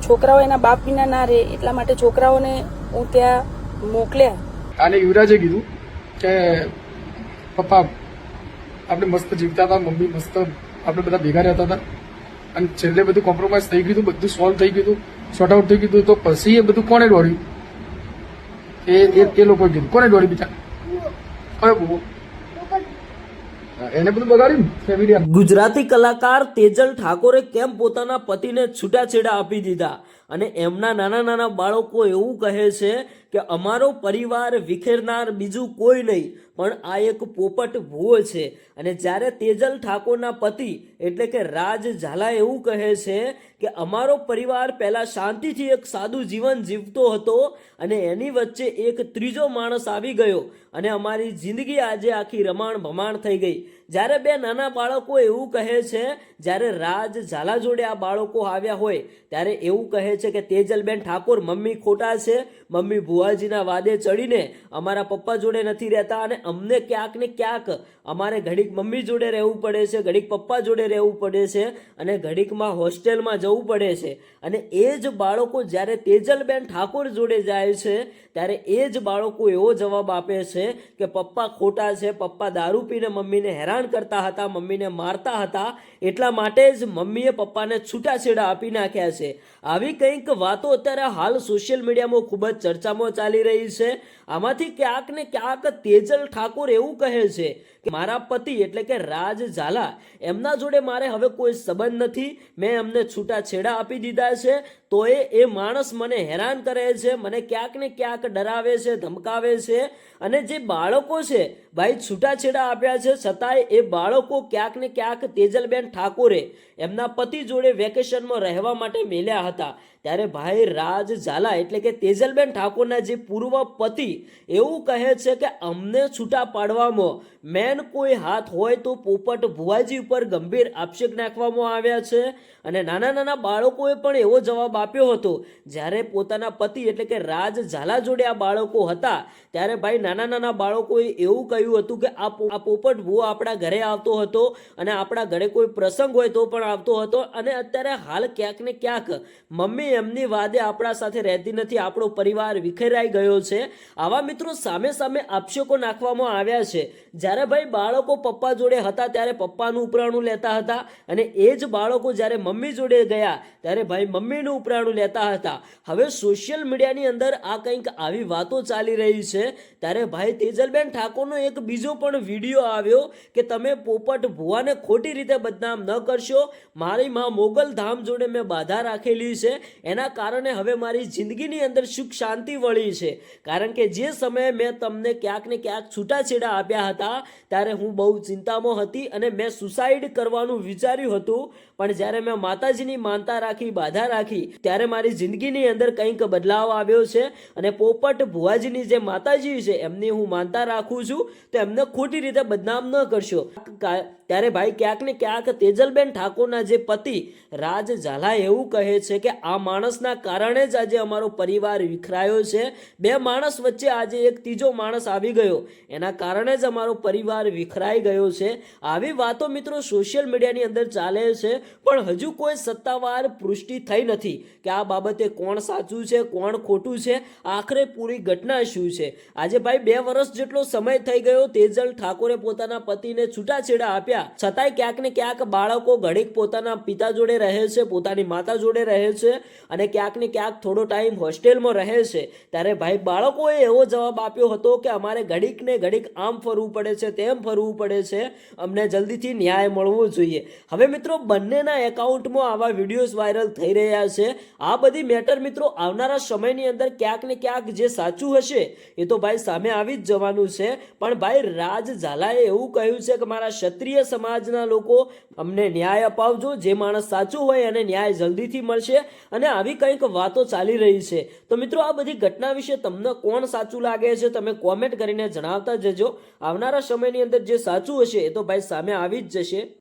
છોકરાઓ એના બાપ વિના ના રહે એટલા માટે છોકરાઓને હું ત્યાં મોકલ્યા. અને યુવરાજે કીધું કે પપ્પા આપણે મસ્ત જીવતા હતા, મમ્મી મસ્ત આપણે બધા ભેગા રહેતા હતા અને છેલ્લે બધું કોમ્પ્રોમાઇઝ થઈ ગયું, બધું સોલ્વ થઈ ગયું, શોર્ટ આઉટ થઈ ગયું. તો પછી એ બધું કોને દોડ્યું? એ લોકોએ કીધું કોને દોડ્યું? બીજા કયો એને બધું બગાડ્યું ફેમિલી. ગુજરાતી કલાકાર તેજલ ઠાકોરે કેમ પોતાના પતિને છૂટાછેડા આપી દીધા અને એમના નાના નાના બાળકો એવું કહે છે કે અમારો પરિવાર વિખેરનાર બીજું કોઈ નહીં પણ આ એક પોપટ ભૂવો છે. અને જ્યારે તેજલ ઠાકોરના પતિ એટલે કે રાજ ઝાલા એવું કહે છે કે અમારો પરિવાર પહેલા શાંતિથી એક સાદું જીવન જીવતો હતો અને એની વચ્ચે એક ત્રીજો માણસ આવી ગયો અને અમારી જિંદગી આજે આખી રમાણ ભમાણ થઈ ગઈ. જ્યારે બે નાના બાળકો એવું કહે છે, જ્યારે રાજ ઝાલા જોડે આ બાળકો આવ્યા હોય ત્યારે એવું કહે છે કે તેજલબેન ઠાકોર મમ્મી ખોટા છે, મમ્મી ભુવાજીના વાદે ચડીને અમારા પપ્પા જોડે નથી રહેતા અને અમને ક્યાંક ને ક્યાંક અમારે ઘડીક મમ્મી જોડે રહેવું પડે છે, ઘડીક પપ્પા જોડે રહેવું પડે છે અને ઘડીકમાં હોસ્ટેલમાં જવું પડે છે. અને એ જ બાળકો જ્યારે તેજલબેન ઠાકોર જોડે જાય છે ત્યારે એ જ બાળકો એવો જવાબ આપે છે કે પપ્પા ખોટા છે, પપ્પા દારૂ પીને મમ્મીને હેરાન કરતા હતા, મમ્મીને મારતા હતા, એટલા માટે જ મમ્મીએ પપ્પાને છૂટાછેડા આપી નાખ્યા છે. આવી કંઈક વાતો અત્યારે હાલ સોશિયલ મીડિયામાં ખૂબ જ ચર્ચામાં ચાલી રહી છે. આમાંથી ક્યાંક ને ક્યાંક તેજલ ઠાકોર એવું કહે છે કે મારા પતિ એટલે કે રાજ ઝાલા એમના જોડે મારે હવે કોઈ સંબંધ નથી, મેં એમને છૂટાછેડા આપી દીધા છે, તો એ માણસ મને હેરાન કરે છે, મને ક્યાંક ને ક્યાંક ડરાવે છે, ધમકાવે છે. અને જે બાળકો છે ભાઈ છૂટાછેડા આપ્યા છે છતાંય એ બાળકો ક્યાંક ને ક્યાંક તેજલબેન ઠાકોરે એમના પતિ જોડે વેકેશનમાં રહેવા માટે મેલ્યા હતા. ત્યારે ભાઈ રાજ ઝાલા એટલે કે તેજલબેન ઠાકોરના જે પૂર્વ પતિ એવું કહે છે કે અમને છૂટા પાડવામાં મેન કોઈ હાથ હોય તો પોપટ ભુવાજી ઉપર ગંભીર આક્ષેપ નાખવામાં આવ્યા છે. અને નાના નાના બાળકોએ પણ એવો જવાબ આપ્યો હતો જ્યારે પોતાના પતિ એટલે કે રાજ ઝાલા જોડે આ બાળકો હતા ત્યારે ભાઈ નાના નાના બાળકોએ એવું કહ્યું હતું કે આ પોપટ ભુવો આપણા ઘરે આવતો હતો અને આપણા ઘરે કોઈ પ્રસંગ હોય તો પણ આવતો હતો અને અત્યારે હાલ ક્યાંક ને ક્યાંક મમ્મી એમની વાદે આપણા સાથે રહેતી નથી, આપણો પરિવાર વિખેરાઈ ગયો છે. આવા મિત્રો સામે સામે આક્ષેપો નાખવામાં આવ્યા છે. જ્યારે ભાઈ બાળકો પપ્પા જોડે હતા ત્યારે પપ્પાનું ઉપરાણું લેતા હતા અને એ જ બાળકો જ્યારે મમ્મી જોડે ગયા ત્યારે ભાઈ મમ્મીનું ઉપરાણું લેતા હતા. હવે સોશિયલ મીડિયાની અંદર આ કંઈક આવી વાતો ચાલી રહી છે ત્યારે ભાઈ તેજલબેન ઠાકોરનો એક બીજો પણ વિડીયો આવ્યો કે તમે પોપટ ભુવાને ખોટી રીતે બદનામ ન કરશો, મારી માં મોગલધામ જોડે મેં બાધા રાખેલી છે, એના કારણે હવે મારી જિંદગીની અંદર સુખ શાંતિ વળી છે. કારણ કે જે સમયે મેં તમને ક્યાંક ને ક્યાંક છૂટાછેડા આપ્યા હતા ત્યારે હું બહુ ચિંતામાં હતી અને મેં સુસાઇડ કરવાનું વિચાર્યું હતું, પણ જ્યારે મેં માતાજીની માનતા રાખી, બાધા રાખી ત્યારે મારી જિંદગીની અંદર કંઈક બદલાવ આવ્યો છે. અને પોપટ ભુવાજીની જે માતાજી છે એમની હું માનતા રાખું છું તો એમને ખોટી રીતે બદનામ ન કરશો. ત્યારે ભાઈ ક્યાંક ને ક્યાંક તેજલબેન ઠાકોરના જે પતિ રાજ ઝાલા એવું કહે છે કે આ માણસના કારણે જ આજે અમારો પરિવાર વિખરાયો છે, બે માણસ વચ્ચે આજે એક ત્રીજો માણસ આવી ગયો, એના કારણે જ અમારો પરિવાર વિખરાઈ ગયો છે. આવી વાતો મિત્રો સોશિયલ મીડિયાની અંદર ચાલે છે પણ હજુ કોઈ સત્તાવાર પુષ્ટિ થઈ નથી કે આ બાબતે કોણ સાચું છે, કોણ ખોટું છે, આખરે પૂરી ઘટના શું છે. આજે ભાઈ 2 વર્ષ જેટલો સમય થઈ ગયો, તેજલ ઠાકોરે પોતાના પતિને છૂટાછેડા આપ્યા છતાંય ક્યાંક ને ક્યાંક બાળકો ઘડીક પોતાના પિતા જોડે રહે છે, પોતાની માતા જોડે રહે છે અને ક્યાંક ને ક્યાંક થોડો ટાઈમ હોસ્ટેલમાં રહે છે. ત્યારે ભાઈ બાળકોએ એવો જવાબ આપ્યો હતો કે અમારે ઘડીક ને ઘડીક આમ ફરવું પડે છે, તેમ ફરવું પડે છે, અમને જલ્દીથી ન્યાય મળવો જોઈએ. હવે મિત્રો બંનેના એકાઉન્ટમાં આવા વિડીયોઝ વાયરલ થઈ રહ્યા છે. આ બધી મેટર મિત્રો આવનારા સમયની અંદર ક્યાંક ને ક્યાંક જે સાચું હશે એ તો ભાઈ સામે આવી જ જવાનું છે. પણ ભાઈ રાજ ઝાલાએ એવું કહ્યું છે કે મારા ક્ષત્રિય સમાજના લોકો અમને ન્યાય અપાવજો, જે માણસ સાચું હોય એને ન્યાય જલ્દીથી મળશે અને આવી કંઈક વાતો ચાલી રહી છે. તો મિત્રો આ બધી ઘટના વિશે તમને કોણ સાચું લાગે છે તમે કોમેન્ટ કરીને જણાવતા જજો. આવનારા સમયની અંદર જે સાચું હશે એ તો ભાઈ સામે આવી જ જશે.